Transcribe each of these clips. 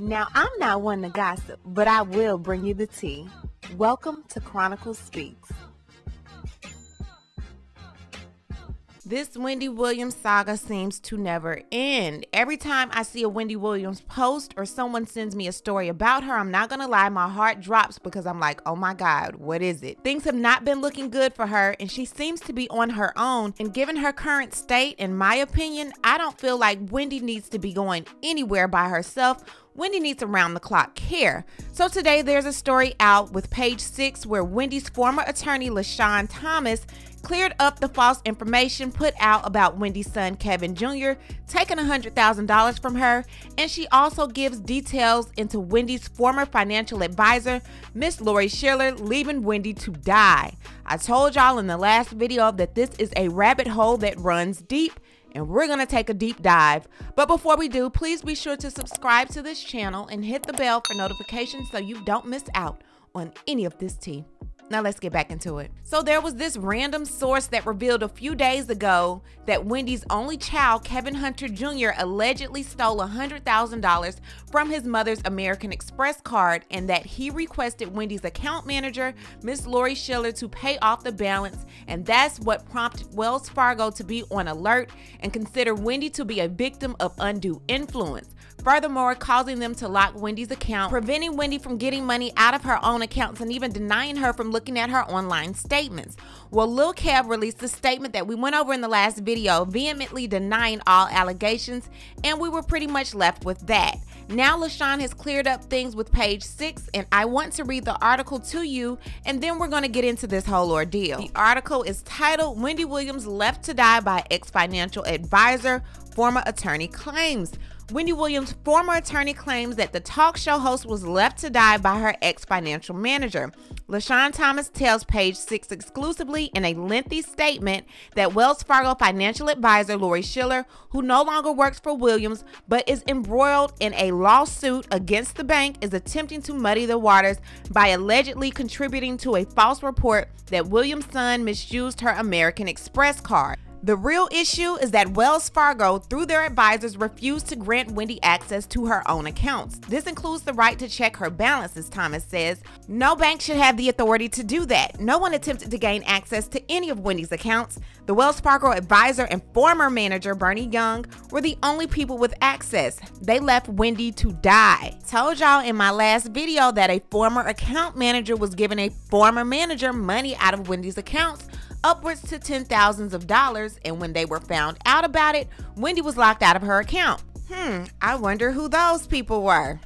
Now, I'm not one to gossip, but I will bring you the tea. Welcome to Chronicle Speaks. This Wendy Williams saga seems to never end. Every time I see a Wendy Williams post or someone sends me a story about her, I'm not gonna lie, my heart drops because I'm like, oh my God, what is it? Things have not been looking good for her, and she seems to be on her own. And given her current state, in my opinion, I don't feel like Wendy needs to be going anywhere by herself. Wendy needs around-the-clock care. So today there's a story out with Page 6 where Wendy's former attorney, LaShawn Thomas, cleared up the false information put out about Wendy's son, Kevin Jr., taking $100,000 from her, and she also gives details into Wendy's former financial advisor, Miss Lori Schiller, leaving Wendy to die. I told y'all in the last video that this is a rabbit hole that runs deep, and we're gonna take a deep dive. But before we do, please be sure to subscribe to this channel and hit the bell for notifications so you don't miss out on any of this tea. Now let's get back into it. So there was this random source that revealed a few days ago that Wendy's only child, Kevin Hunter Jr., allegedly stole $100,000 from his mother's American Express card, and that he requested Wendy's account manager, Miss Lori Schiller, to pay off the balance, and that's what prompted Wells Fargo to be on alert and consider Wendy to be a victim of undue influence. Furthermore, causing them to lock Wendy's account, preventing Wendy from getting money out of her own accounts, and even denying her from looking at her online statements. Well, Lil Kev released a statement that we went over in the last video, vehemently denying all allegations, and we were pretty much left with that. Now LaShawn has cleared up things with Page 6, and I want to read the article to you, and then we're going to get into this whole ordeal. The article is titled, Wendy Williams Left to Die by Ex-Financial Advisor, Former Attorney Claims. Wendy Williams' former attorney claims that the talk show host was left to die by her ex-financial manager. LaShawn Thomas tells Page 6 exclusively in a lengthy statement that Wells Fargo financial advisor Lori Schiller, who no longer works for Williams but is embroiled in a lawsuit against the bank, is attempting to muddy the waters by allegedly contributing to a false report that Williams' son misused her American Express card. The real issue is that Wells Fargo, through their advisors, refused to grant Wendy access to her own accounts. This includes the right to check her balances, Thomas says. No bank should have the authority to do that. No one attempted to gain access to any of Wendy's accounts. The Wells Fargo advisor and former manager, Bernie Young, were the only people with access. They left Wendy to die. Told y'all in my last video that a former account manager was giving a former manager money out of Wendy's accounts, upwards to $10,000s of dollars, and when they were found out about it, Wendy was locked out of her account. I wonder who those people were.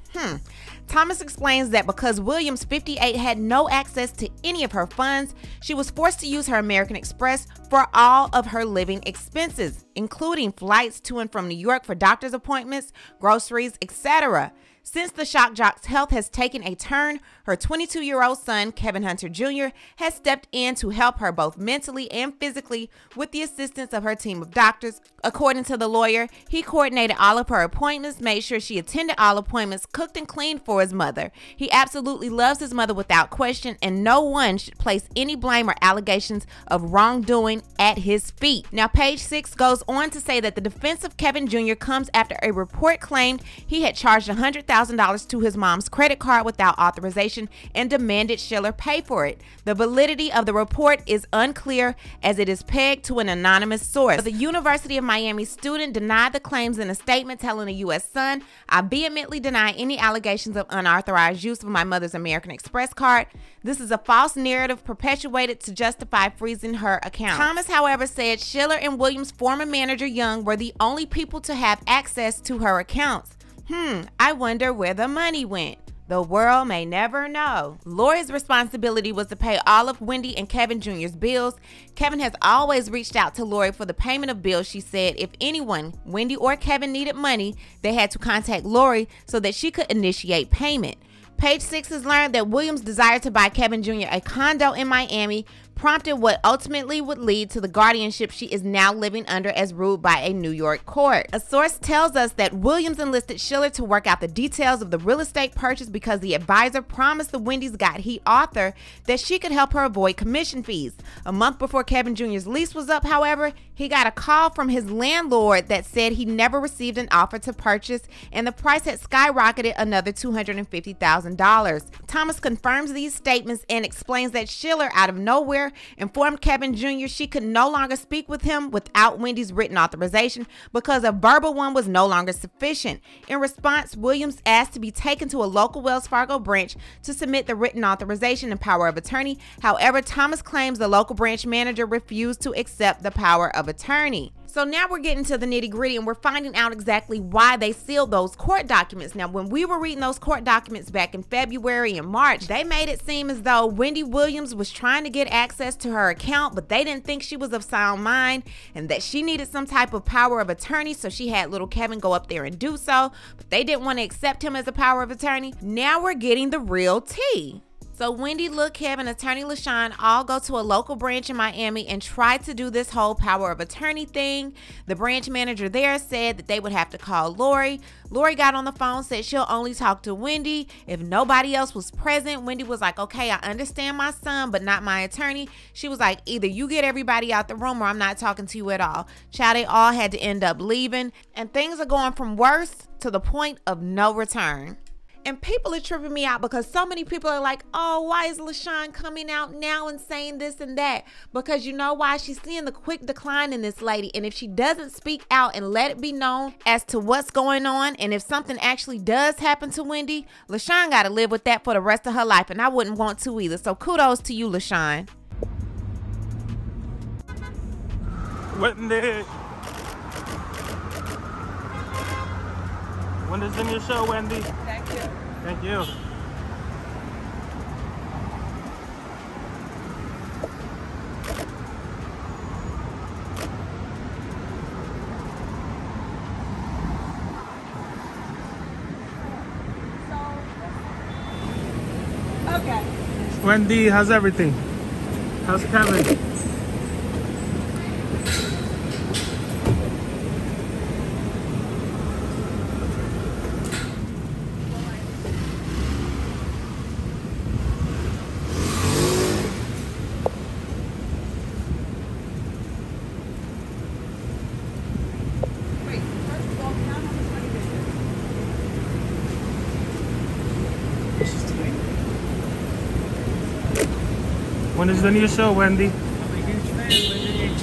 Thomas explains that because Williams, 58, had no access to any of her funds, she was forced to use her American Express for all of her living expenses, including flights to and from New York for doctor's appointments, groceries, etc. Since the shock jock's health has taken a turn, her 22-year-old son, Kevin Hunter Jr., has stepped in to help her both mentally and physically with the assistance of her team of doctors. According to the lawyer, he coordinated all of her appointments, made sure she attended all appointments, cooked and cleaned for his mother. He absolutely loves his mother without question, and no one should place any blame or allegations of wrongdoing at his feet. Now, Page 6 goes on to say that the defense of Kevin Jr. comes after a report claimed he had charged $100,000 to his mom's credit card without authorization and demanded Schiller pay for it. The validity of the report is unclear as it is pegged to an anonymous source. The University of Miami student denied the claims in a statement, telling the U.S. Sun, "I vehemently deny any allegations of unauthorized use of my mother's American Express card. This is a false narrative perpetuated to justify freezing her account." Thomas, however, said Schiller and Williams' former manager Young were the only people to have access to her accounts. I wonder where the money went. The world may never know. Lori's responsibility was to pay all of Wendy and Kevin Jr.'s bills. Kevin has always reached out to Lori for the payment of bills. She said if anyone, Wendy or Kevin, needed money, they had to contact Lori so that she could initiate payment. Page 6 has learned that Williams desired to buy Kevin Jr. a condo in Miami prompted what ultimately would lead to the guardianship she is now living under as ruled by a New York court. A source tells us that Williams enlisted Schiller to work out the details of the real estate purchase because the advisor promised the Wendy's Got Heat author that she could help her avoid commission fees. A month before Kevin Jr.'s lease was up, however, he got a call from his landlord that said he never received an offer to purchase and the price had skyrocketed another $250,000. Thomas confirms these statements and explains that Schiller, out of nowhere, informed Kevin Jr. she could no longer speak with him without Wendy's written authorization because a verbal one was no longer sufficient. In response, Williams asked to be taken to a local Wells Fargo branch to submit the written authorization and power of attorney. However, Thomas claims the local branch manager refused to accept the power of attorney. So now we're getting to the nitty-gritty and we're finding out exactly why they sealed those court documents. Now, when we were reading those court documents back in February and March, they made it seem as though Wendy Williams was trying to get access to her account, but they didn't think she was of sound mind and that she needed some type of power of attorney, so she had little Kevin go up there and do so, but they didn't want to accept him as a power of attorney. Now we're getting the real tea. So Wendy, Lil Kevin, attorney LaShawn all go to a local branch in Miami and try to do this whole power of attorney thing. The branch manager there said that they would have to call Lori. Lori got on the phone, said she'll only talk to Wendy if nobody else was present. Wendy was like, okay, I understand my son, but not my attorney. She was like, either you get everybody out the room or I'm not talking to you at all. Child, they all had to end up leaving and things are going from worse to the point of no return. And people are tripping me out because so many people are like, oh, why is LaShawn coming out now and saying this and that? Because you know why? She's seeing the quick decline in this lady. And if she doesn't speak out and let it be known as to what's going on, and if something actually does happen to Wendy, LaShawn got to live with that for the rest of her life. And I wouldn't want to either. So kudos to you, LaShawn. Wendy. When is in your show, Wendy? Thank you. Thank you. Okay. Wendy, how's everything? How's Kevin? When is the new show, Wendy? I'm a huge fan, Wendy.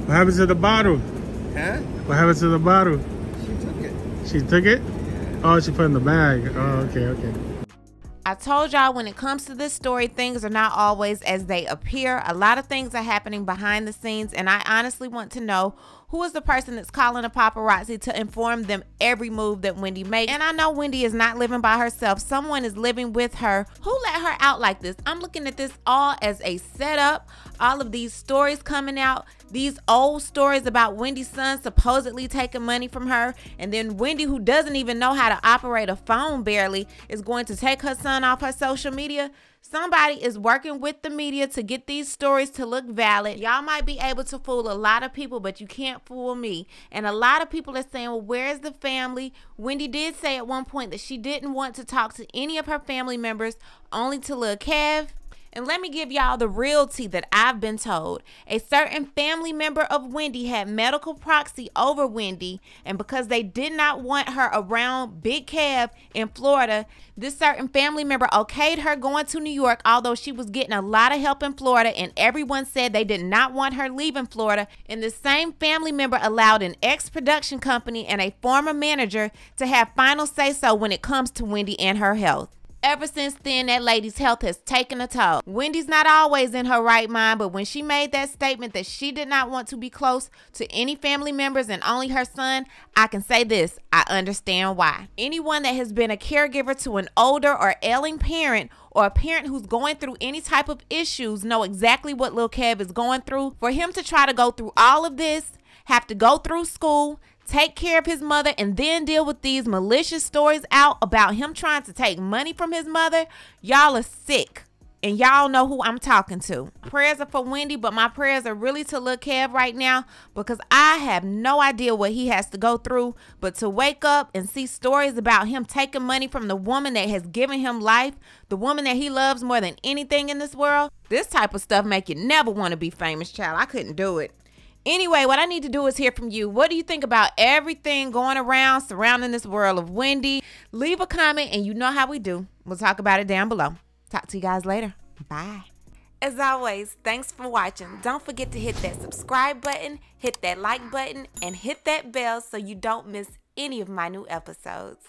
What happened to the bottle? Huh? What happened to the bottle? She took it. She took it? Yeah. Oh, she put it in the bag. Oh, okay, okay. I told y'all when it comes to this story, things are not always as they appear. A lot of things are happening behind the scenes, and I honestly want to know who is the person that's calling the paparazzi to inform them every move that Wendy makes. And I know Wendy is not living by herself. Someone is living with her. Who let her out like this? I'm looking at this all as a setup. All of these stories coming out, these old stories about Wendy's son supposedly taking money from her, and then Wendy, who doesn't even know how to operate a phone barely, is going to take her son off her social media. Somebody is working with the media to get these stories to look valid. Y'all might be able to fool a lot of people, but you can't fool me. And a lot of people are saying, well, where's the family? Wendy did say at one point that she didn't want to talk to any of her family members, only to Lil Kev. And let me give y'all the realty that I've been told. A certain family member of Wendy had medical proxy over Wendy, and because they did not want her around Big Kev in Florida, this certain family member okayed her going to New York, although she was getting a lot of help in Florida, and everyone said they did not want her leaving Florida. And the same family member allowed an ex-production company and a former manager to have final say-so when it comes to Wendy and her health. Ever since then, that lady's health has taken a toll. Wendy's not always in her right mind, but when she made that statement that she did not want to be close to any family members and only her son, I can say this, I understand why. Anyone that has been a caregiver to an older or ailing parent, or a parent who's going through any type of issues, know exactly what Lil Kev is going through. For him to try to go through all of this, have to go through school, take care of his mother, and then deal with these malicious stories out about him trying to take money from his mother, y'all are sick. And y'all know who I'm talking to. Prayers are for Wendy, but my prayers are really to Lil Kev right now, because I have no idea what he has to go through. But to wake up and see stories about him taking money from the woman that has given him life, the woman that he loves more than anything in this world, this type of stuff make you never want to be famous, child. I couldn't do it. Anyway, what I need to do is hear from you. What do you think about everything going around surrounding this world of Wendy? Leave a comment, and you know how we do. We'll talk about it down below. Talk to you guys later. Bye. As always, thanks for watching. Don't forget to hit that subscribe button, hit that like button, and hit that bell so you don't miss any of my new episodes.